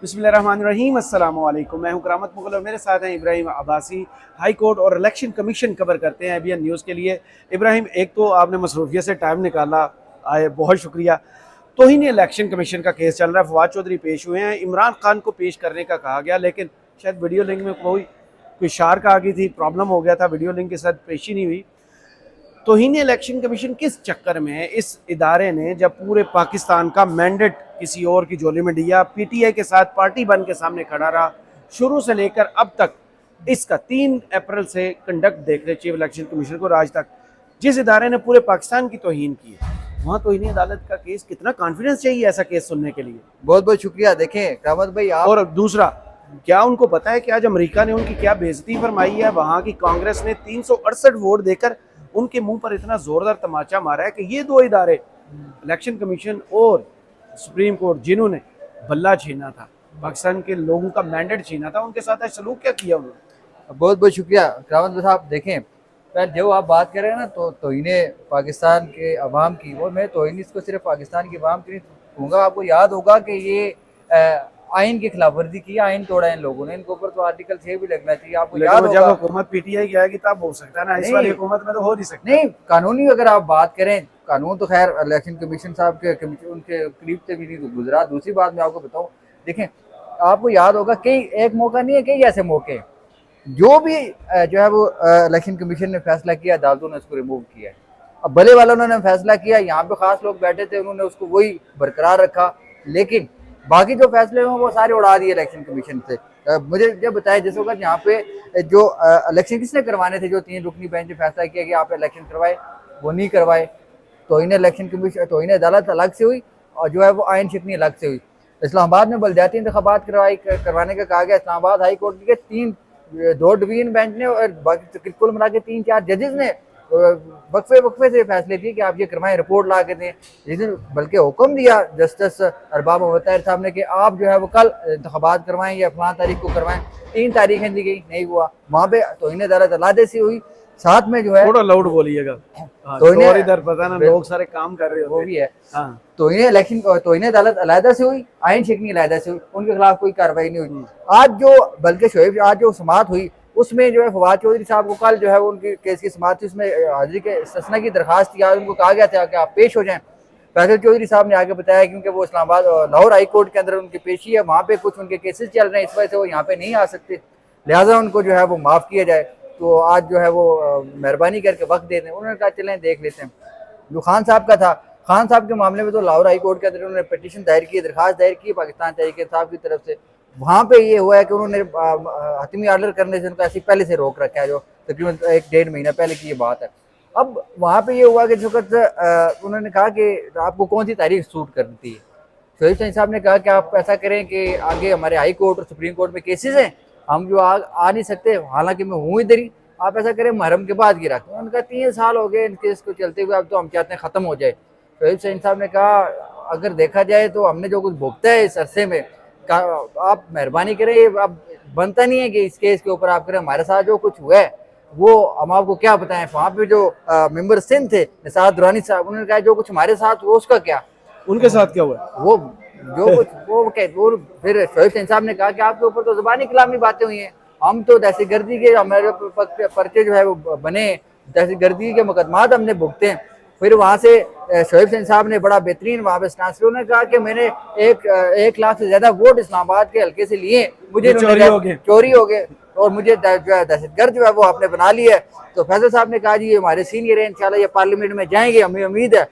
बिस्मिल्लाहिर्रहमानिर्रहीम अस्सलाम वालेकुम। मैं हूं करामत मुगल और मेरे साथ हैं इब्राहिम अब्बासी। हाई कोर्ट और इलेक्शन कमीशन कवर करते हैं एबीएन न्यूज़ के लिए। इब्राहिम, एक तो आपने मसरूफियत से टाइम निकाला, आए बहुत शुक्रिया। तौहीन इलेक्शन कमीशन का केस चल रहा है, फवाद चौधरी पेश हुए हैं। इमरान खान को पेश करने का कहा गया, लेकिन शायद वीडियो लिंक में कोई शार्क आ गई थी, प्रॉब्लम हो गया था, वीडियो लिंक के साथ पेशी नहीं हुई। तौहीन इलेक्शन कमीशन किस चक्कर में है? इस इदारे ने जब पूरे पाकिस्तान का मैंडेट किसी और की झोली में दिया, पीटीआई के साथ पार्टी बन के सामने खड़ा रहा शुरू से लेकर अब तक। इसका 3 अप्रैल से कंडक्ट देख रहे चीफ इलेक्शन कमीशन को आज तक, जिस इदारे ने पूरे पाकिस्तान की तौहीन की है, वहाँ तौहीनी अदालत का केस, कितना कॉन्फिडेंस चाहिए ऐसा केस सुनने के लिए? बहुत बहुत शुक्रिया। देखें करामत भाई, आप और दूसरा, क्या उनको पता है कि आज अमेरिका ने उनकी क्या बेइज्जती फरमाई है? वहाँ की कांग्रेस ने 368 वोट देकर उनके मुंह पर इतना जोरदार तमाचा मारा है कि ये 2 इदारे, इलेक्शन कमीशन और सुप्रीम कोर्ट, जिन्होंने बल्ला छीना था, पाकिस्तान के लोगों का मैंडेट छीना था, उनके साथ ऐसा सलूक क्या किया उन्होंने? बहुत बहुत शुक्रिया करामत साहब। देखें, पहले जो आप बात कर रहे हैं ना, तो तौहीने पाकिस्तान के अवाम की, वो मैं तौहीन इसको सिर्फ पाकिस्तान की अवाम की नहीं कहूँगा। आपको याद होगा कि ये आइन की खिलाफ वर्जी की, आइन तोड़ा इन लोगों ने, इनके ऊपर तो आर्टिकल 6 भी लगना चाहिए। आपको याद होगा, जब हुकूमत पीटीआई की आएगी तब हो सकता है ना, इस वाली हुकूमत में तो हो नहीं सकता। नहीं, कानूनी अगर आप बात करें, कानून तो खैर इलेक्शन कमीशन साहब के उनके करीब से भी नहीं गुजरा। दूसरी बात मैं आपको बताऊं, देखें, आपको याद होगा कई, एक मौका नहीं है, कई ऐसे मौके जो भी जो है वो इलेक्शन कमीशन ने फैसला किया, अदालतों ने उसको रिमूव किया। अब भले वालों ने फैसला किया, यहाँ पे खास लोग बैठे थे, उन्होंने उसको वही बरकरार रखा, लेकिन बाकी जो फैसले हैं वो सारे उड़ा दिए इलेक्शन कमीशन से। मुझे जब बताया जिस वक्त यहाँ पे जो इलेक्शन किसने करवाने थे, जो 3 रुकनी बेंच ने फैसला किया कि आप इलेक्शन करवाए, वो नहीं करवाए। तो इन्हें इलेक्शन कमीशन, तो इन्हें अदालत अलग से हुई और जो है वो आइन शिकनी अलग से हुई। इस्लामाबाद में बलदियाती इंतखाबात करवाने का कहा गया। इस्लामाबाद हाई कोर्ट के 2 डिवीजन बेंच ने और बाकी कुल मिला के 3-4 जजेस ने वक्फे से फैसले दिए कि आप ये करवाएं, रिपोर्ट ला के दें। जिस दिन बल्कि हुक्म दिया जस्टिस अरबाब मोहम्मद ताहिर साहब ने कि आप जो है वो कल इंतखाबात करवाएं या फलां तारीख को करवाएं, 3 तारीखें दी गई, नहीं हुआ। वहाँ पे तौहीन अदालत अलहदे से हुई, साथ में जो है थोड़ा लाउड बोलिएगा, तो इधर पता ना लोग सारे काम कर रहे हो, वो भी है। हाँ। तो इन्हें अदालत अलहदा से हुई, आइन शिकनी अलहदा से हुई, उनके खिलाफ कोई कार्रवाई नहीं हुई। आज जो बल्कि शोएब, आज जो समाअत हुई उसमें जो है फवाद चौधरी साहब को कल जो है वो उनकी केस की समाअत थी, उसमें हाजिरी के इस्तिस्ना की दरखास्त थी। आज उनको कहा गया था कि आप पेश हो जाएं। फैसल चौधरी साहब ने आगे बताया क्योंकि वो इस्लामाबाद और लाहौर हाई कोर्ट के अंदर उनकी पेशी है, वहाँ पे कुछ उनके केसेस चल रहे हैं, इस वजह से वो यहाँ पे नहीं आ सकते, लिहाजा उनको जो है वो माफ़ किया जाए। तो आज जो है वो मेहरबानी करके वक्त दे दें। उन्होंने कहा चलें देख लेते हैं। जो खान साहब का था, खान साहब के मामले में तो लाहौर हाई कोर्ट के अंदर उन्होंने पिटीशन दायर की, दरखास्त दायर की पाकिस्तान तहरीक इंसाफ की तरफ से। वहाँ पे ये हुआ है कि उन्होंने हतमी ऑर्डर करने से उनका ऐसी पहले से रोक रखा है, जो तकरीबन 1-1.5 महीना पहले की ये बात है। अब वहाँ पे ये हुआ कि जिस वक्त उन्होंने कहा कि आपको कौन सी तारीख सूट करती है, शोएब सईद साहब ने कहा कि आप ऐसा करें कि आगे हमारे हाई कोर्ट और सुप्रीम कोर्ट में केसेस हैं, हम जो आ नहीं सकते, हालांकि मैं हूँ इधर ही, आप ऐसा करें मुहर्रम के बाद की रखें। उन्होंने कहा 3 साल हो गए इन केस को चलते हुए, अब तो हम चाहते हैं ख़त्म हो जाए। शोएब सईद साहब ने कहा अगर देखा जाए तो हमने जो कुछ भुगता है इस अरसे में, आप मेहरबानी करें, अब बनता नहीं है कि इस केस के ऊपर आप करें। हमारे साथ जो कुछ हुआ है वो हम आपको क्या बताएं। वहाँ पे जो मेंबर सिंध थे निसार दुरानी साहब, उन्होंने कहा जो कुछ हमारे साथ हुआ उसका क्या, उनके साथ क्या हुआ, वो जो कुछ वो फिर शोएब सईद साहब ने कहा कि आपके ऊपर तो ज़ुबानी कलामी बातें हुई हैं, हम तो दहशतगर्दी के हमारे पर्चे जो है वो बने, दहशतगर्दी के मुकदमात हमने भुगते हैं। फिर वहाँ से शोएब सईद साहब ने बड़ा बेहतरीन वहाँ पे स्टांस लिया। उन्होंने कहा कि मैंने 1 लाख से ज़्यादा वोट इस्लामाबाद के हल्के से लिए, मुझे चोरी हो गए और मुझे जो है दहशतगर्द जो है वो आपने बना लिया है। तो फैसल साहब ने कहा जी ये हमारे सीनियर है, इंशाल्लाह ये पार्लियामेंट में जाएंगे, हमें उम्मीद है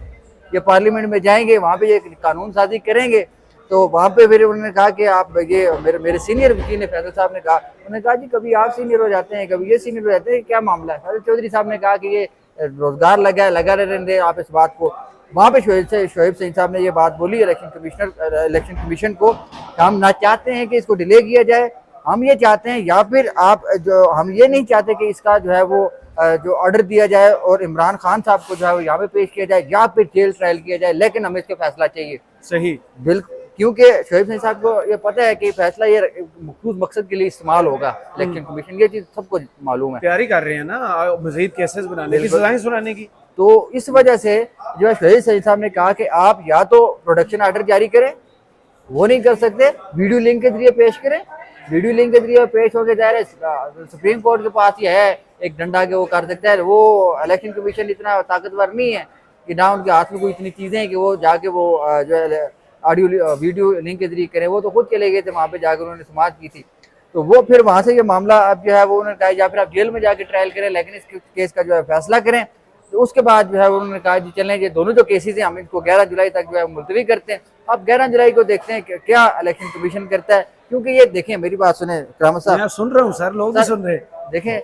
ये पार्लियामेंट में जाएंगे, वहाँ पे ये कानून साजी करेंगे। तो वहाँ पे फिर उन्होंने कहा कि आप ये मेरे सीनियर वकील ने, फैसल साहब ने कहा, उन्होंने कहा जी कभी आप सीनियर हो जाते हैं, कभी ये सीनियर हो जाते हैं, क्या मामला है। फैसल चौधरी साहब ने कहा कि ये रोजगार लगा रहने दें आप इस बात को। वहाँ पे शोएब सईद साहब ने ये बात बोली इलेक्शन कमीशन को, हम ना चाहते हैं कि इसको डिले किया जाए, हम ये चाहते हैं, या फिर आप जो, हम ये नहीं चाहते कि इसका जो है वो जो ऑर्डर दिया जाए और इमरान खान साहब को जो है वो यहाँ पे पेश किया जाए या फिर जेल ट्रायल किया जाए, लेकिन हमें इसका फैसला चाहिए। सही, बिल्कुल, क्योंकि शोएब सईद साहब को ये पता है कि फैसला ये मखसूस मकसद के लिए इस्तेमाल होगा इलेक्शन कमीशन, ये चीज़ सबको मालूम है। तैयारी कर रहे हैं ना मजीद केसेस बनाने की, सजाएं सुनाने की। तो इस वजह से जो है शोएब सईद साहब ने कहा कि आप या तो प्रोडक्शन ऑर्डर जारी करें वो नहीं कर सकते, वीडियो लिंक के जरिए पेश करें। वीडियो लिंक के जरिए पेश होकर जा रहे, सुप्रीम कोर्ट के पास ही है एक डंडा के वो कर सकता है। वो इलेक्शन कमीशन इतना ताकतवर नहीं है कि ना उनके हाथ में कोई इतनी चीजें हैं कि वो जाके वो जो है ऑडियो वीडियो लिंक के जरिए करें। वो तो खुद चले गए थे वहाँ पे जाकर, उन्होंने समाज की थी। तो वो फिर वहां से ये मामला अब जो है वो उन्होंने कहा या फिर आप जेल में जाके ट्रायल करें, लेकिन इस केस का जो है फैसला करें। तो उसके बाद जो है उन्होंने कहा जी चलें, ये दोनों जो केसेस हैं हम इनको 11 जुलाई तक जो है मुलतवी करते हैं। अब 11 जुलाई को देखते हैं कि क्या इलेक्शन कमीशन करता है। क्योंकि ये देखें, मेरी बात सुने करामत साहब, मैं सुन रहा हूँ सर, लोग भी सुन रहे हैं। देखें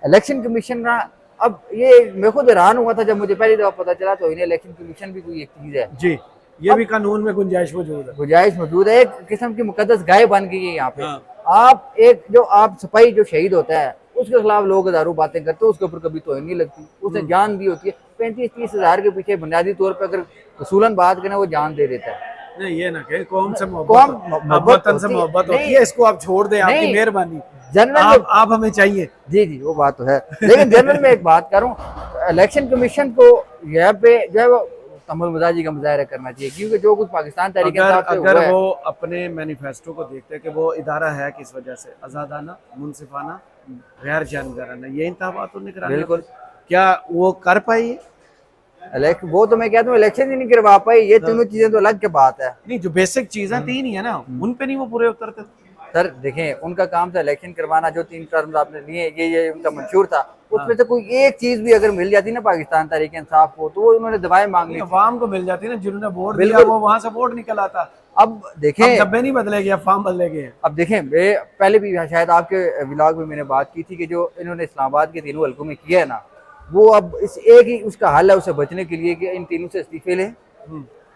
इलेक्शन कमीशन ना, अब ये मैं खुद हैरान हुआ था जब मुझे पहली दफा पता चला तो इन्हें इलेक्शन कमीशन भी कोई एक चीज है जी, ये भी कानून में गुंजाइश मौजूद है। गुंजाइश मौजूद है, एक किस्म की मुकद्दस गाय बन गई है यहाँ पे। हाँ। आप एक जो आप सिपाही जो शहीद होता है उसके खिलाफ लोग हजारों बातें करते हैं, उसके ऊपर कभी तो नहीं लगती। उसने जान दी होती है, 35-30 हजार के पीछे बुनियादी तौर पर अगर उसूलन बात करें वो जान दे देता है। नहीं ये ना कहे कौम से मोहब्बत वतन से मोहब्बत होती है, इसको आप छोड़ दें, आपकी मेहरबानी। जनरल आप हमें चाहिए। जी वो बात तो है, लेकिन जनरल में एक बात करूं, इलेक्शन कमीशन को यहाँ पे जो है वो तमुल मजाजी का मुजाहरा करना चाहिए। क्योंकि जो कुछ पाकिस्तान तहरीक इंसाफ से अगर हुआ है, वो अपने मैनिफेस्टो को देखते हैं कि वो इदारा है किस वजह से, आज़ादाना, मुनसिफाना, गैर जानकाराना, ये इंतखाबात उन्हें कराने, बिल्कुल, क्या वो कर पाई? वो तो मैं कहता हूँ इलेक्शन ही नहीं करवा पाई। ये तीनों चीजें तो अलग की बात है। नहीं, जो बेसिक चीजें तीन ही है ना, उन पे नहीं वो पूरे उतरते। सर देखें, उनका काम था इलेक्शन करवाना। जो 3 टर्म आपने लिए ये उनका मंशूर था। उसमें से कोई एक चीज भी अगर मिल जाती ना पाकिस्तान तहरीक इंसाफ को, तो वो उन्होंने दवाएं मांग ली। अवाम को मिल जाती ना, जिन्होंने वोट दिया वो वहां से वोट निकल आता। अब देखें, डब्बे नहीं बदले गए, फॉर्म बदले गए। अब देखें, मैं पहले भी शायद आपके व्लॉग में मैंने बात की थी कि जो इन्होंने इस्लामाबाद के तीनों हल्कों में किया है ना, वो अब इस एक ही उसका हल है उसे बचने के लिए कि इन तीनों से इस्तीफे लें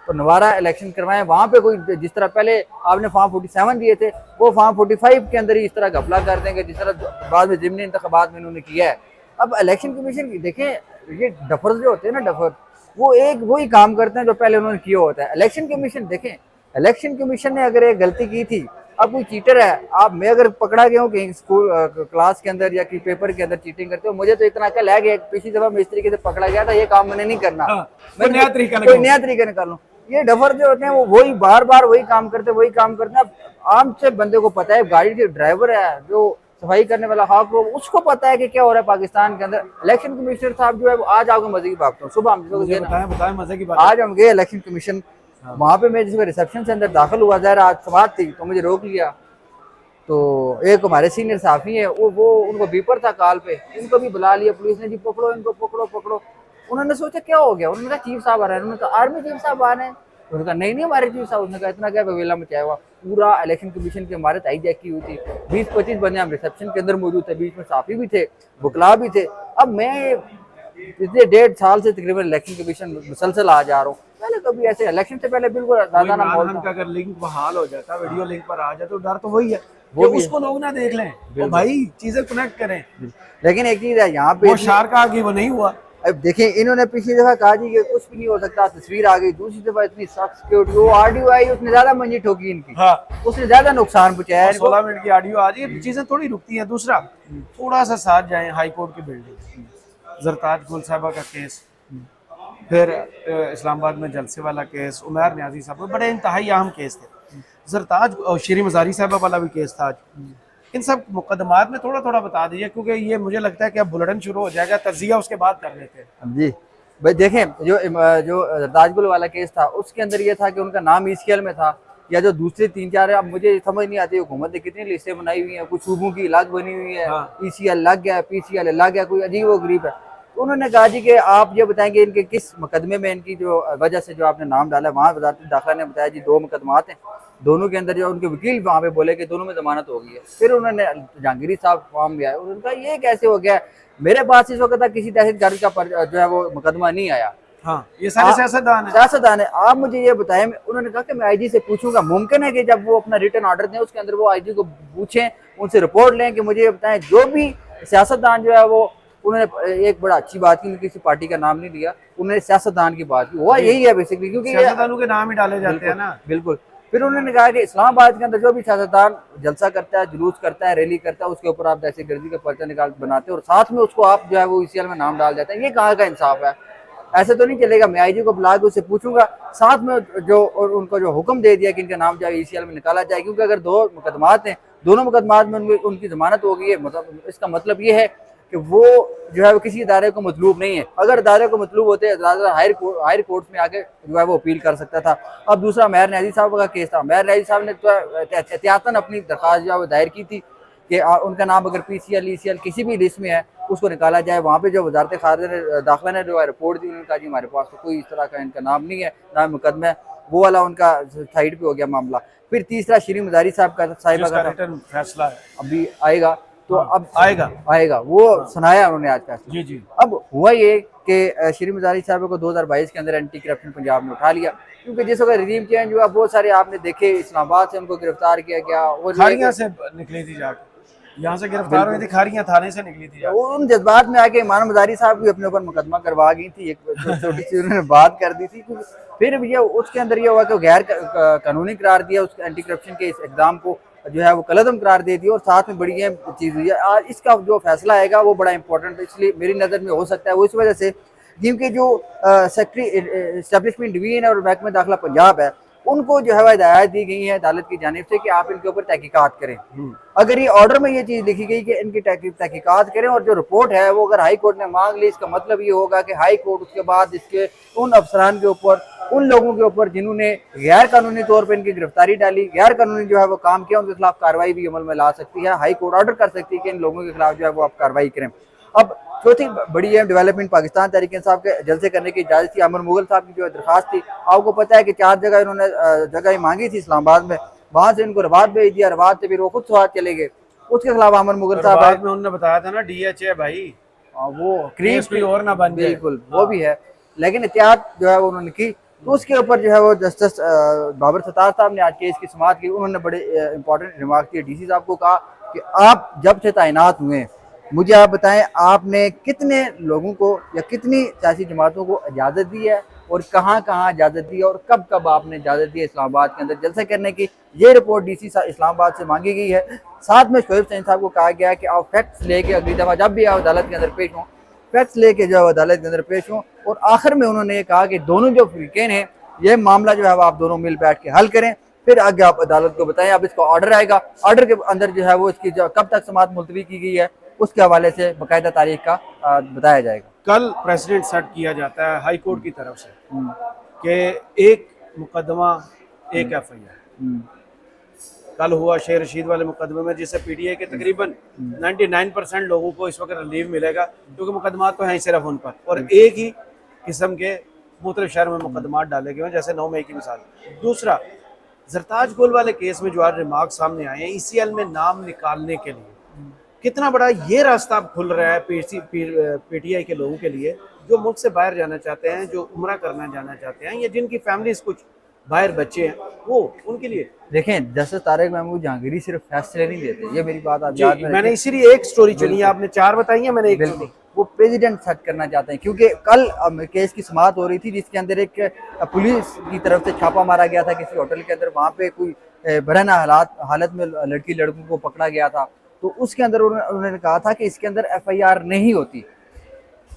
तो दोबारा इलेक्शन करवाएं। वहां पे कोई जिस तरह पहले आपने फॉर्म 47 दिए थे, वो फॉर्म 45 के अंदर ही इस तरह घपला कर देंगे जिस तरह बाद में ज़िमनी इंतखाबात में इन्होंने किया है। अब इलेक्शन कमीशन की देखें, ये डफर जो होते हैं ना, डफर वो एक वही काम करते हैं जो पहले उन्होंने किया होता है। इलेक्शन कमीशन देखें, इलेक्शन कमीशन ने अगर एक गलती की थी, अब कोई चीटर है, आप मैं अगर पकड़ा गया हूँ कहीं स्कूल क्लास के अंदर या कि पेपर के अंदर चीटिंग करते हो, मुझे तो इतना अकल है कि पिछली दफा मैं इस तरीके से पकड़ा गया था, ये काम मैंने नहीं करना, मैं नया तरीका निकाल लूँ। ये डफर जो होते हैं वो वही बार बार वही काम करते हैं। आम से बंदे को पता है, गाड़ी के ड्राइवर है जो सफाई करने वाला हाक हो, उसको पता है कि क्या हो रहा है पाकिस्तान के अंदर। इलेक्शन कमिश्नर साहब जो है वो आज आपको मजे की बात हूँ, सुबह हम बताएं मजे की बात। आज हम गए इलेक्शन कमीशन, वहां पे मैं जिसमें रिसेप्शन से अंदर दाखिल हुआ, जरा आज समात थी तो मुझे रोक लिया। तो एक हमारे सीनियर साफी है, वो उनको बीपर था कॉल पे, उनको भी बुला लिया पुलिस ने, जी पकड़ो इनको, पकड़ो। उन्होंने सोचा क्या हो गया, उन्होंने कहा चीफ साहब आ रहे हैं। उन्होंने कहा आर्मी चीफ साहब आ रहे हैं। उन्होंने कहा नहीं हमारे चीफ साहब। उसने कहा इतना क्या बवेला मचाया हुआ, पूरा इलेक्शन कमीशन की हमारे हाईजैक की हुई थी। 20-25 बंदे हम रिसेप्शन के अंदर मौजूद थे, बीच में साफी भी थे, बुकला भी थे। अब मैं पिछले 1.5 साल से तकरीबन इलेक्शन कमीशन मुसलसल आ जा रहा हूँ। पहले कभी ऐसे इलेक्शन से पहले बिल्कुल ज्यादा ना माहौल था। अगर लिंक बहाल हो जाता, वीडियो लिंक पर आ जाए, तो डर तो वही है वो उसको लोग ना देख लें, वो भाई चीजें कनेक्ट करें। लेकिन एक चीज है यहाँ पे, वो शार का आगे वो नहीं हुआ। अब देखें, इन्होंने पिछली दफा कहा जी कि कुछ भी नहीं हो सकता, तस्वीर आ गई। दूसरी दफा इतनी सख्त सिक्योरिटी, वो ऑडियो आई उसने ज्यादा मंजी ठोकी इनकी। हाँ। उसने ज्यादा नुकसान पहुंचाया। 16 मिनट की ऑडियो आ जाए, चीजें थोड़ी रुकती हैं। दूसरा, थोड़ा सा साथ जाए हाई कोर्ट की बिल्डिंग, जरताज गुल साहबा का केस, फिर इस्लामाबाद में जलसे वाला केस, उमर न्याजी साहब, बड़े इंतहाई अहम केस थे। जरताज और शीरी मजारी साहबा वाला भी केस था। इन सब मुकदमात में थोड़ा थोड़ा बता दीजिए, क्योंकि ये मुझे लगता है कि अब बुलेटिन शुरू हो जाएगा, तजिया उसके बाद कर लेते हैं। जी भाई देखें, जो ताजगुल वाला केस था उसके अंदर ये था कि उनका नाम ईसीएल में था, या जो दूसरे 3-4 अब मुझे समझ नहीं आती हुकूमत ने कितनी लिस्टें बनाई हुई हैं, कुछ सूबों की अलग बनी हुई है। हाँ। ईसीएल लग गया, पीसीएल लग गया, कोई अजीब व गरीब है। तो उन्होंने कहा जी कि आप ये बताएंगे इनके किस मुकदमे में, इनकी जो वजह से जो आपने नाम डाला। वहाँ वजारत दाखिला ने बताया जी 2 मुकदमात हैं, दोनों के अंदर जो उनके वकील वहाँ पे बोले कि दोनों में जमानत हो गई है। फिर उन्होंने जहांगीरी साहब फॉर्म भी आया, उन्होंने कहा ये कैसे हो गया, मेरे पास इस वक्त तक किसी दहशतगर्द का जो है वो मुकदमा नहीं आया। हाँ, ये सारे सियासतदान है, आप मुझे ये बताएं। उन्होंने कहा कि मैं आईजी से पूछूंगा। मुमकिन है कि जब वो अपना रिटर्न ऑर्डर दें उसके अंदर वो आईजी को पूछें, उनसे रिपोर्ट लें कि मुझे ये बताएं। जो भी सियासतदान जो है वो, उन्होंने एक बड़ा अच्छी बात की, किसी पार्टी का नाम नहीं लिया, उन्होंने सियासतदान की बात की। हुआ यही है बेसिकली, क्योंकि सियासतदानों के नाम ही डाले जाते हैं ना। बिल्कुल। फिर उन्होंने कहा कि इस्लामाबाद के अंदर जो भी सियासतदान जलसा करता है, जुलूस करता है, रैली करता है, उसके ऊपर आप दहशतगर्दी का पर्चा निकाल बनाते हैं और साथ में उसको आप जो है वो ईसीएल में नाम डाल देते हैं। ये कहाँ का इंसाफ है? ऐसे तो नहीं चलेगा, मैं आईजी को बुला के उससे पूछूंगा, साथ में जो और उनको जो हुक्म दे दिया कि इनका नाम जो है ECL में निकाला जाए, क्योंकि अगर 2 मुकदमात हैं, दोनों मुकदमात में उनकी जमानत हो गई है, मतलब इसका मतलब ये है कि वो जो है वो किसी इदारे को मतलूब नहीं है। अगर इदारे को मतलूब होते हायर कोर्ट में आके जो है वो अपील कर सकता था। अब दूसरा मेहर न्याजी साहब का केस था, मेहर न्याजी साहब ने तो एहतियातन अपनी दरख्वास्त जो है वो दायर की थी कि उनका नाम अगर PCL ECL किसी भी लिस्ट में है उसको निकाला जाए। वहाँ पे जो वजारत खारजा दाखिला ने जो है रिपोर्ट दी, उन्होंने कहा जी हमारे पास तो कोई इस तरह का इनका नाम नहीं है, नाम मुकदमा है, वो वाला उनका साइड पे हो गया मामला। फिर तीसरा श्री मजारी साहब का साहिबा का रिटर्न फैसला है अभी आएगा, तो अब आएगा वो सुनाया उन्होंने आज फैसला। जी जी। अब हुआ ये कि श्री मजारी साहब को 2022 के अंदर एंटी करप्शन पंजाब में उठा लिया, क्योंकि जिस वक्त रिजीम चेंज हुआ बहुत सारे आपने देखे इस्लामाबाद से उनको गिरफ्तार किया गया, वो खारियां से निकली थी जाके, यहाँ से गिरफ्तार हुई थी, खारियां थाने से निकली थी जाके। उन जज्बात में आके ईमान मजारी साहब भी अपने ऊपर मुकदमा करवा गई थी, एक छोटी सी उन्होंने बात कर दी थी। फिर ये उसके अंदर ये हुआ कि गैर कानूनी करार दिया उस एंटी करप्शन के इस इकदाम को जो है वो कलअदम करार दे दिया, और साथ में बड़ी अहम चीज़ हुई है। आज इसका जो फैसला आएगा वो बड़ा इंपॉर्टेंट, इसलिए मेरी नज़र में हो सकता है वो इस वजह से क्योंकि जो सेक्रेटरी एस्टेब्लिशमेंट डिवीजन और महकमा दाखिला पंजाब है उनको जो है हिदायत दी गई है अदालत की जानिब से कि आप इनके ऊपर तहकीकात करें। अगर ये ऑर्डर में ये चीज़ लिखी गई कि इनकी तहकीकात करें और जो रिपोर्ट है वो अगर हाई कोर्ट ने मांग ली, इसका मतलब ये होगा कि हाई कोर्ट उसके बाद इसके उन अफसरान के ऊपर, उन लोगों के ऊपर जिन्होंने गैर कानूनी तौर पर इनकी गिरफ्तारी डाली, गैर कानूनी जो है वो काम किया, उनके खिलाफ कार्रवाई भी अमल में ला सकती है। हाई कोर्ट ऑर्डर कर सकती है कि इन लोगों के खिलाफ जो है वो आप कार्रवाई करें। अब चौथी बड़ी अहम डेवलपमेंट पाकिस्तान तहरीक इंसाफ के जलसे करने की इजाज़त थी। अमर मुगल साहब की जो दरखास्त थी, आपको पता है कि 4 जगह इन्होंने जगह मांगी थी इस्लामाबाद में, वहाँ से इनको रवात भेज दिया, रवात से फिर वो खुद स्वाद चले गए। उसके खिलाफ अमर मुगल साहब बाद में उन्होंने बताया था ना DH है भाई, वो क्रीज कोई और ना बन जाए, बिल्कुल वो भी है, लेकिन एहतियात जो है वो उन्होंने की। तो उसके ऊपर जो है वो जस्टिस बाबर सत्तार साहब ने आज केस की समाअत की। उन्होंने बड़े इंपॉर्टेंट रिमार्क किए। DC साहब को कहा कि आप जब से तैनात हुए मुझे आप बताएं आपने कितने लोगों को या कितनी सियासी जमातों को इजाज़त दी है और कहाँ कहाँ इजाज़त दी है और कब कब आपने इजाज़त दी है इस्लामाबाद के अंदर जलसा करने की। ये रिपोर्ट DC इस्लामाबाद से मांगी गई है। साथ में शोएब सैन साहब को कहा गया है कि आप फैक्ट्स लेके अगली दफ़ा जब भी आप अदालत के अंदर पेश हों, फैक्ट्स लेके जो है अदालत के अंदर पेश हों। और आखिर में उन्होंने ये कहा कि दोनों जो फ्रीकेन हैं ये मामला जो है वो आप दोनों मिल बैठ के हल करें, फिर आगे आप अदालत को बताएं। अब इसका ऑर्डर आएगा, ऑर्डर के अंदर जो है वो इसकी जो कब तक समाअत मुलतवी की गई है उसके हवाले से बाकायदा तारीख का बताया जाएगा। कल प्रेसिडेंट सेट किया जाता है हाई कोर्ट की तरफ से कि एक मुकदमा एक FIR। कल हुआ शेर रशीद वाले मुकदमे में जिससे PTI के तकरीबन 99% लोगों को इस वक्त रिलीफ मिलेगा, क्योंकि मुकदमात तो हैं सिर्फ उन पर, और एक ही किस्म के मुख्तलिफ शहर में मुकदमात डाले गए हैं, जैसे 9 मई की मिसाल। दूसरा, जरताज गोल वाले केस में जो आज रिमार्क सामने आए हैं ECL में नाम निकालने के लिए, कितना बड़ा ये रास्ता अब खुल रहा है PTI के लोगों के लिए जो मुल्क से बाहर जाना चाहते हैं, जो उम्रा करना जाना चाहते हैं, या जिनकी फैमिलीज कुछ बाहर बच्चे हैं, वो उनके लिए। देखें, जस्टिस तारिक महमूद जहांगीरी सिर्फ फैसले नहीं देते, ये मेरी बात आप याद में मैंने इसीलिए एक स्टोरी चुनी है, आपने 4 बताई है, मैंने एक चुनी। वो प्रेसिडेंट सेट करना चाहते हैं, क्योंकि कल केस की समाअत हो रही थी जिसके अंदर एक पुलिस की तरफ से छापा मारा गया था किसी होटल के अंदर, वहाँ पे कोई बरहना हालत में लड़की लड़कों को पकड़ा गया था। तो उसके अंदर उन्होंने कहा था कि इसके अंदर FIR नहीं होती,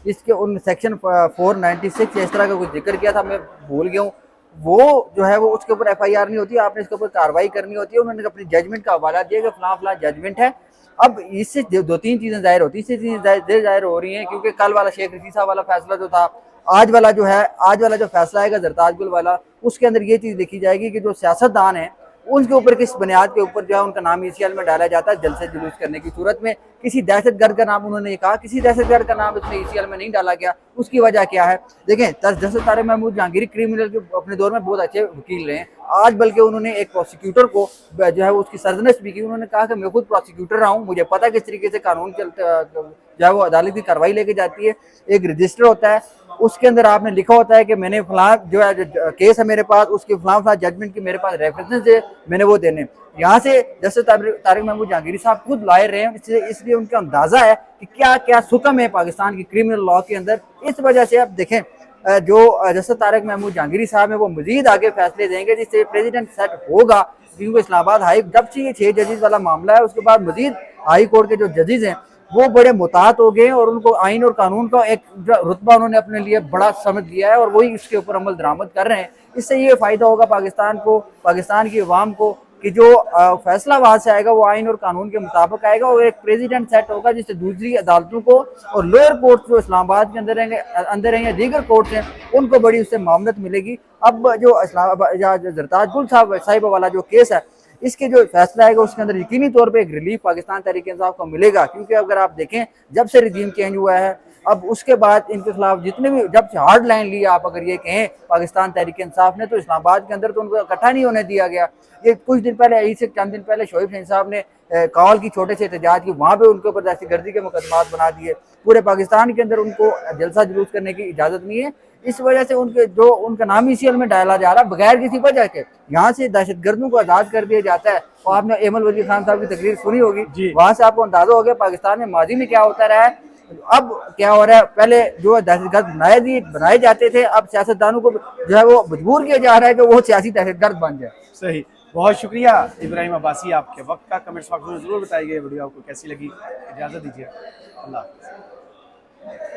इसके उन सेक्शन 496 इस तरह का कुछ जिक्र किया था, मैं भूल गया हूँ, वो जो है वो उसके ऊपर FIR नहीं होती, आपने इसके ऊपर कार्रवाई करनी होती है। उन्होंने अपनी जजमेंट का हवाला दिया कि फलां जजमेंट है। अब इससे 2-3 चीज़ें जाहिर होती हैं, इससे चीज़ें जाहिर हो रही हैं, क्योंकि कल वाला शेख रशीद साहब वाला फैसला जो था, आज वाला जो फैसला आएगा जरताज गुल वाला, उसके अंदर ये चीज़ देखी जाएगी कि जो सियासतदान है उनके ऊपर किस बुनियाद के ऊपर जो है उनका नाम ECL में डाला जाता है जलसे जुलूस करने की सूरत में। किसी दहशतगर्द का नाम, उन्होंने कहा किसी दहशतगर्द का नाम इसमें ECL में नहीं डाला गया। उसकी वजह क्या है? देखें, जस्टिस तारिक महमूद जहांगीरी क्रिमिनल के अपने दौर में बहुत अच्छे वकील रहे हैं। आज बल्कि उन्होंने एक प्रोसिक्यूटर को जो है उसकी सरजनश भी की। उन्होंने कहा कि मैं खुद प्रोसिक्यूटर रहा हूँ, मुझे पता है किस तरीके से कानून चलता जो है वो अदालत की कार्रवाई लेके जाती है। एक रजिस्टर होता है, उसके अंदर आपने लिखा होता है कि मैंने फलां जो है केस है मेरे पास, उसके फलां जजमेंट के मेरे पास रेफरेंसेस है, मैंने वो देने। यहाँ से जस्टिस तारिक महमूद जहांगीरी साहब खुद लायर रहे हैं, इसलिए उनका अंदाजा है कि क्या क्या सुकम है पाकिस्तान की क्रिमिनल लॉ के अंदर। इस वजह से आप देखें, जो जस्टिस तारिक महमूद जहांगीरी साहब है वो मजीद आगे फैसले देंगे जिससे प्रेसिडेंट सेट होगा, क्योंकि इस्लामाबाद हाई जब से ये 6 जजेस वाला मामला है उसके बाद मजीद हाई कोर्ट के जो जजेस हैं वो बड़े मुतात हो गए और उनको आइन और कानून का एक रुतबा उन्होंने अपने लिए बड़ा समझ लिया है और वही इसके ऊपर अमल दरामद कर रहे हैं। इससे ये फ़ायदा होगा पाकिस्तान को, पाकिस्तान की अवाम को, कि जो फैसला वहाँ से आएगा वो आइन और कानून के मुताबिक आएगा और एक प्रेसिडेंट सेट होगा जिससे दूसरी अदालतों को और लोअर कोर्ट जो इस्लामाबाद के अंदर हैं या दीगर कोर्ट्स हैं उनको बड़ी उससे मामलत मिलेगी। अब जो इस्लामाबाद जो जरताज गुल साहिब वाला जो केस है इसके जो फैसला आएगा उसके अंदर यकीनी तौर पे एक रिलीफ पाकिस्तान तहरीक इंसाफ को मिलेगा, क्योंकि अगर आप देखें जब से रिजीम चेंज हुआ है अब उसके बाद इनके खिलाफ जितने भी जब से हार्ड लाइन लिया आप अगर ये कहें पाकिस्तान तहरीक इंसाफ ने, तो इस्लामाबाद के अंदर तो उनको इकट्ठा नहीं होने दिया गया। ये कुछ दिन पहले इससे चंद दिन पहले शोएब शहीन साहब ने कॉल की छोटे से एहतजाज की, वहाँ पे उनके ऊपर दहशतगर्दी के मुकदमात बना दिए। पूरे पाकिस्तान के अंदर उनको जलसा जुलूस करने की इजाज़त नहीं है। इस वजह से उनके जो उनका नाम ECL में डाला जा रहा है बगैर किसी वजह के, यहाँ से दहशतगर्दों को आज़ाद कर दिया जाता है। और आपने एमल वली खान साहब की तकरीर सुनी होगी, वहाँ से आपको अंदाजा हो गया पाकिस्तान में माजी में क्या होता रहा है, अब क्या हो रहा है। पहले जो दहशतगर्द बनाए जाते थे, अब सियासतदानों को जो है वो मजबूर किया जा रहा है कि वो सियासी दहशतगर्द बन जाए। सही, बहुत शुक्रिया इब्राहिम अब्बासी आपके वक्त का। कमेंट्स बॉक्स में जरूर बताइए वीडियो आपको कैसी लगी। इजाज़त दीजिए, अल्लाह हाफ़िज़।